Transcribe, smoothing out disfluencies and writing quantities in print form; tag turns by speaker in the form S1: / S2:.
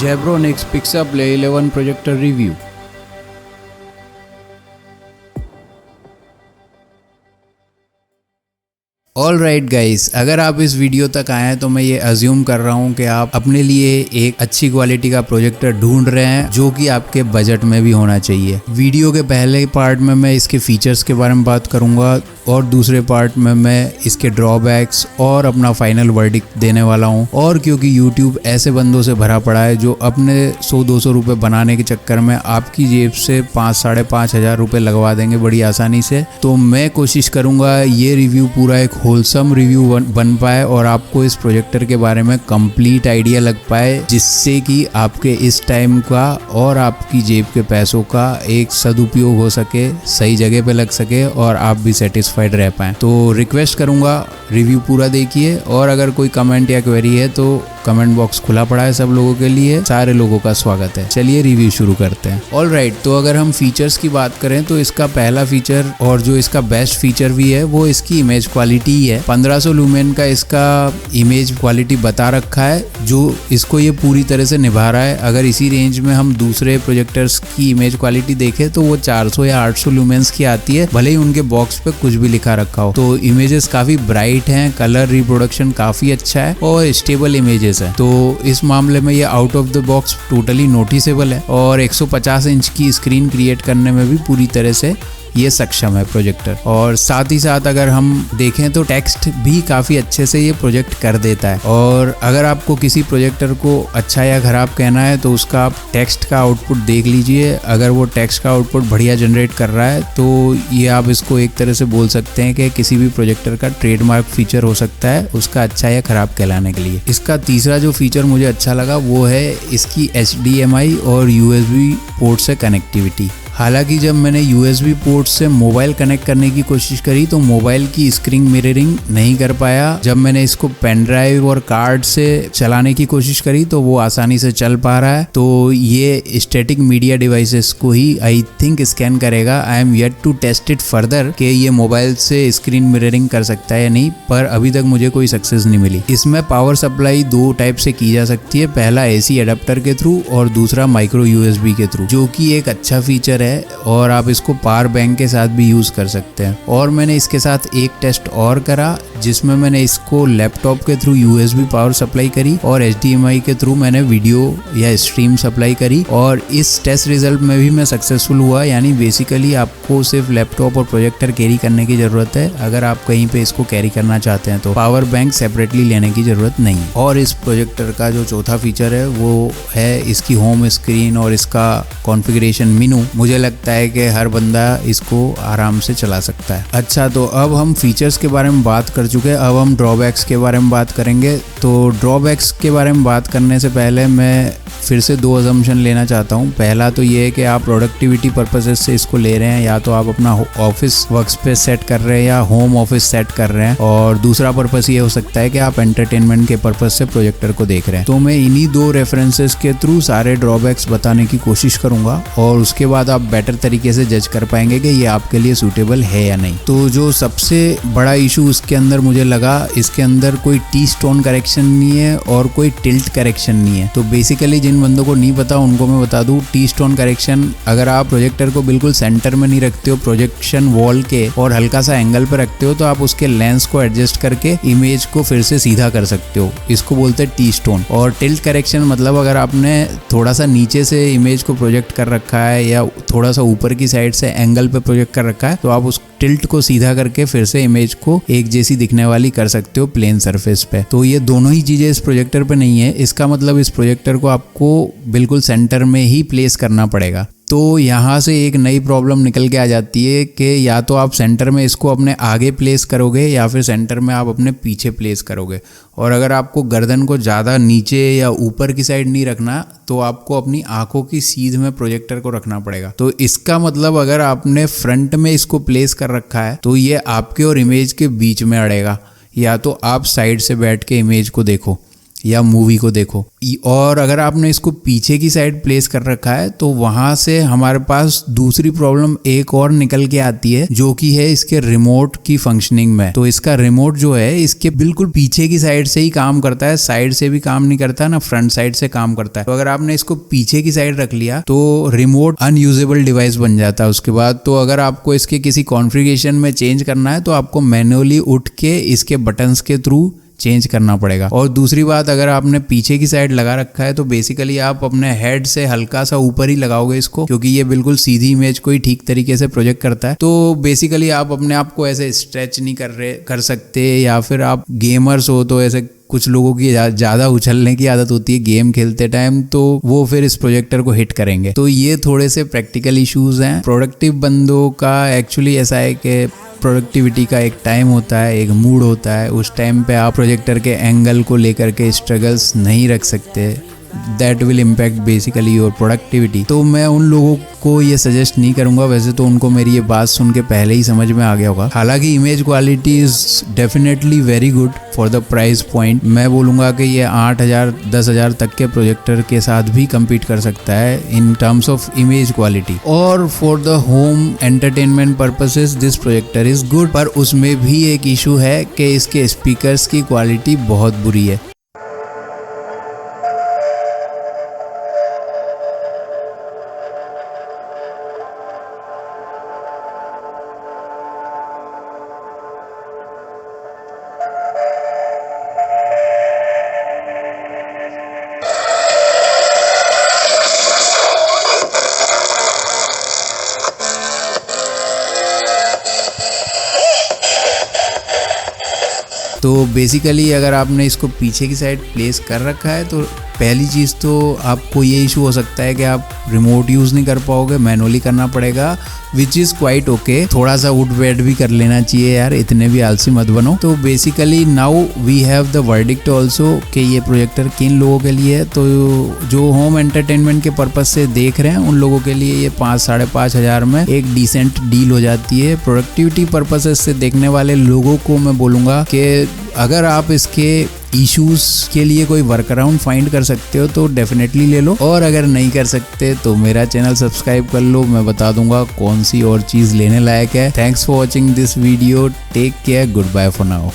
S1: Jabronix Pixaplay 11 projector review. All right guys, अगर आप इस वीडियो तक आए हैं तो मैं ये अज्यूम कर रहा हूँ कि आप अपने लिए एक अच्छी क्वालिटी का प्रोजेक्टर ढूंढ रहे हैं जो कि आपके बजट में भी होना चाहिए। वीडियो के पहले पार्ट में मैं इसके फीचर्स के बारे में बात करूंगा और दूसरे पार्ट में मैं इसके ड्रॉबैक्स और अपना फाइनल वर्डिक्ट देने वाला हूँ। और क्योंकि यूट्यूब ऐसे बंदों से भरा पड़ा है जो अपने 100-200 रुपये बनाने के चक्कर में आपकी जेब से 5,000-5,500 रुपये लगवा देंगे बड़ी आसानी से, तो मैं कोशिश करूँगा ये रिव्यू पूरा एक होलसम रिव्यू बन पाए और आपको इस प्रोजेक्टर के बारे में कंप्लीट आइडिया लग पाए, जिससे कि आपके इस टाइम का और आपकी जेब के पैसों का एक सदुपयोग हो सके, सही जगह पे लग सके और आप भी सेटिस्फाइड रह पाएं। तो रिक्वेस्ट करूंगा रिव्यू पूरा देखिए और अगर कोई कमेंट या क्वेरी है तो कमेंट बॉक्स खुला पड़ा है सब लोगों के लिए, सारे लोगों का स्वागत है। चलिए रिव्यू शुरू करते हैं। ऑल राइट, तो अगर हम फीचर्स की बात करें तो इसका पहला फीचर और जो इसका बेस्ट फीचर भी है वो इसकी इमेज क्वालिटी ही है। 1500 लूमेन का इसका इमेज क्वालिटी बता रखा है जो इसको ये पूरी तरह से निभा रहा है। अगर इसी रेंज में हम दूसरे प्रोजेक्टर्स की इमेज क्वालिटी देखें तो वो 400 या 800 लूमेन्स की आती है, भले ही उनके बॉक्स पे कुछ भी लिखा रखा हो। तो इमेजेस काफी ब्राइट हैं, कलर रिप्रोडक्शन काफी अच्छा है और स्टेबल इमेजेस है। तो इस मामले में ये out of the box totally noticeable है और 150 इंच की स्क्रीन क्रिएट करने में भी पूरी तरह से ये सक्षम है प्रोजेक्टर। और साथ ही साथ अगर हम देखें तो टेक्स्ट भी काफ़ी अच्छे से ये प्रोजेक्ट कर देता है। और अगर आपको किसी प्रोजेक्टर को अच्छा या ख़राब कहना है तो उसका आप टेक्स्ट का आउटपुट देख लीजिए। अगर वो टेक्स्ट का आउटपुट बढ़िया जनरेट कर रहा है तो ये आप इसको एक तरह से बोल सकते हैं कि किसी भी प्रोजेक्टर का ट्रेडमार्क फीचर हो सकता है उसका अच्छा या ख़राब कहलाने के लिए। इसका तीसरा जो फीचर मुझे अच्छा लगा वो है इसकी HDMI और USB पोर्ट से कनेक्टिविटी। हालांकि जब मैंने USB पोर्ट से मोबाइल कनेक्ट करने की कोशिश करी तो मोबाइल की स्क्रीन मिररिंग नहीं कर पाया। जब मैंने इसको पेन ड्राइव और कार्ड से चलाने की कोशिश करी तो वो आसानी से चल पा रहा है। तो ये स्टैटिक मीडिया डिवाइसेस को ही आई थिंक स्कैन करेगा। I am yet to test it further कि ये मोबाइल से स्क्रीन मिररिंग कर सकता है या नहीं, पर अभी तक मुझे कोई सक्सेस नहीं मिली। इसमें पावर सप्लाई दो टाइप से की जा सकती है, पहला AC एडाप्टर के थ्रू और दूसरा माइक्रो USB के थ्रू, जो कि एक अच्छा फीचर है और आप इसको पावर बैंक के साथ भी यूज कर सकते हैं। और मैंने इसके साथ एक टेस्ट और करा जिसमें मैंने इसको लैपटॉप के थ्रू USB पावर सप्लाई करी और HDMI के थ्रू मैंने वीडियो या स्ट्रीम सप्लाई करी और इस टेस्ट रिजल्ट में भी मैं सक्सेसफुल हुआ। यानी बेसिकली आपको सिर्फ लैपटॉप और प्रोजेक्टर कैरी करने की जरूरत है। अगर आप कहीं पे इसको कैरी करना चाहते हैं तो पावर बैंक सेपरेटली लेने की जरूरत नहीं। और इस प्रोजेक्टर का जो चौथा फीचर है वो है इसकी होम स्क्रीन और इसका कॉन्फ़िगरेशन मेनू। मुझे लगता है कि हर बंदा इसको आराम से चला सकता है। अच्छा, तो अब हम फीचर्स के बारे में बात कर चुके हैं, अब हम ड्रॉबैक्स के बारे में बात करेंगे। तो ड्रॉबैक्स के बारे में बात करने से पहले मैं फिर से दो अजम्पशन लेना चाहता हूँ। पहला तो ये है कि आप प्रोडक्टिविटी पर्पसेस से इसको ले रहे हैं, या तो आप अपना ऑफिस वर्कस्पेस सेट कर रहे हैं या होम ऑफिस सेट कर रहे हैं। और दूसरा पर्पस ये हो सकता है कि आप एंटरटेनमेंट के पर्पस से प्रोजेक्टर को देख रहे हैं। तो मैं इन्हीं दो रेफरेंसेस के थ्रू सारे ड्रॉबैक्स बताने की कोशिश करूंगा और उसके बाद आप बेटर तरीके से जज कर पाएंगे कि ये आपके लिए सूटेबल है या नहीं। तो जो सबसे बड़ा इशू इसके अंदर मुझे लगा, इसके अंदर कोई टी स्टोन करेक्शन नहीं है और कोई टिल्ट करेक्शन नहीं है। तो बेसिकली जिन बंदों को नहीं पता उनको मैं बता दूं, टी स्टोन करेक्शन अगर आप प्रोजेक्टर को बिल्कुल सेंटर में नहीं रखते हो प्रोजेक्शन वॉल के और हल्का सा एंगल पे रखते हो तो आप उसके लेंस को एडजस्ट करके इमेज को फिर से सीधा कर सकते हो। इसको बोलते हैं टी स्टोन। और टिल्ट करेक्शन मतलब अगर आपने थोड़ा सा नीचे से इमेज को प्रोजेक्ट कर रखा है या थोड़ा सा ऊपर की साइड से एंगल पे प्रोजेक्ट कर रखा है तो आप उस टिल्ट को सीधा करके फिर से इमेज को एक जैसी दिखने वाली कर सकते हो प्लेन सरफेस पे। तो ये दोनों ही चीजें इस प्रोजेक्टर पे नहीं है। इसका मतलब इस प्रोजेक्टर को आपको बिल्कुल सेंटर में ही प्लेस करना पड़ेगा। तो यहाँ से एक नई प्रॉब्लम निकल के आ जाती है कि या तो आप सेंटर में इसको अपने आगे प्लेस करोगे या फिर सेंटर में आप अपने पीछे प्लेस करोगे। और अगर आपको गर्दन को ज़्यादा नीचे या ऊपर की साइड नहीं रखना तो आपको अपनी आंखों की सीध में प्रोजेक्टर को रखना पड़ेगा। तो इसका मतलब अगर आपने फ्रंट में इसको प्लेस कर रखा है तो ये आपके और इमेज के बीच में अड़ेगा, या तो आप साइड से बैठ के इमेज को देखो। या मूवी को देखो। और अगर आपने इसको पीछे की साइड प्लेस कर रखा है तो वहां से हमारे पास दूसरी प्रॉब्लम एक और निकल के आती है, जो कि है इसके रिमोट की फंक्शनिंग में। तो इसका रिमोट जो है इसके बिल्कुल पीछे की साइड से ही काम करता है, साइड से भी काम नहीं करता ना फ्रंट साइड से काम करता है। तो अगर आपने इसको पीछे की साइड रख लिया तो रिमोट अनयूजेबल डिवाइस बन जाता है उसके बाद। तो अगर आपको इसके किसी कॉन्फ़िगरेशन में चेंज करना है तो आपको मैन्युअली उठ के इसके बटन्स के थ्रू चेंज करना पड़ेगा। और दूसरी बात, अगर आपने पीछे की साइड लगा रखा है तो बेसिकली आप अपने हेड से हल्का सा ऊपर ही लगाओगे इसको, क्योंकि ये बिल्कुल सीधी इमेज को ही ठीक तरीके से प्रोजेक्ट करता है। तो बेसिकली आप अपने आप को ऐसे स्ट्रेच नहीं कर सकते, या फिर आप गेमर्स हो तो ऐसे कुछ लोगों की ज़्यादा उछलने की आदत होती है गेम खेलते टाइम, तो वो फिर इस प्रोजेक्टर को हिट करेंगे। तो ये थोड़े से प्रैक्टिकल इश्यूज हैं। प्रोडक्टिव बंदों का एक्चुअली ऐसा है कि प्रोडक्टिविटी का एक टाइम होता है, एक मूड होता है, उस टाइम पे आप प्रोजेक्टर के एंगल को लेकर के स्ट्रगल्स नहीं रख सकते। That will impact basically your productivity. तो मैं उन लोगों को ये सजेस्ट नहीं करूंगा, वैसे तो उनको मेरी ये बात सुन के पहले ही समझ में आ गया होगा। हालांकि image quality is definitely very good for the price point. मैं बोलूँगा कि ये 8,000 10,000 तक के प्रोजेक्टर के साथ भी कम्पीट कर सकता है in terms of image quality. और for the home entertainment purposes this projector is good, पर उसमें भी एक इशू है कि इसके स्पीकर्स की क्वालिटी बहुत बुरी है। तो बेसिकली अगर आपने इसको पीछे की साइड प्लेस कर रखा है तो पहली चीज़ तो आपको ये इशू हो सकता है कि आप रिमोट यूज़ नहीं कर पाओगे, मैनुअली करना पड़ेगा, विच इज़ क्वाइट ओके। थोड़ा सा उठ बैठ भी कर लेना चाहिए यार, इतने भी आलसी मत बनो। तो basically now we have the verdict also कि ये प्रोजेक्टर किन लोगों के लिए है। तो जो होम एंटरटेनमेंट के पर्पज से देख रहे हैं उन लोगों के लिए ये 5-5.5 हज़ार में एक डिसेंट डील हो जाती है। प्रोडक्टिविटी पर्पसेस से देखने वाले लोगों को मैं बोलूँगा कि अगर आप इसके इश्यूज के लिए कोई वर्क अराउंड फाइंड कर सकते हो तो डेफिनेटली ले लो, और अगर नहीं कर सकते तो मेरा चैनल सब्सक्राइब कर लो, मैं बता दूंगा कौन सी और चीज़ लेने लायक है। Thanks for watching this video, take care, goodbye for now.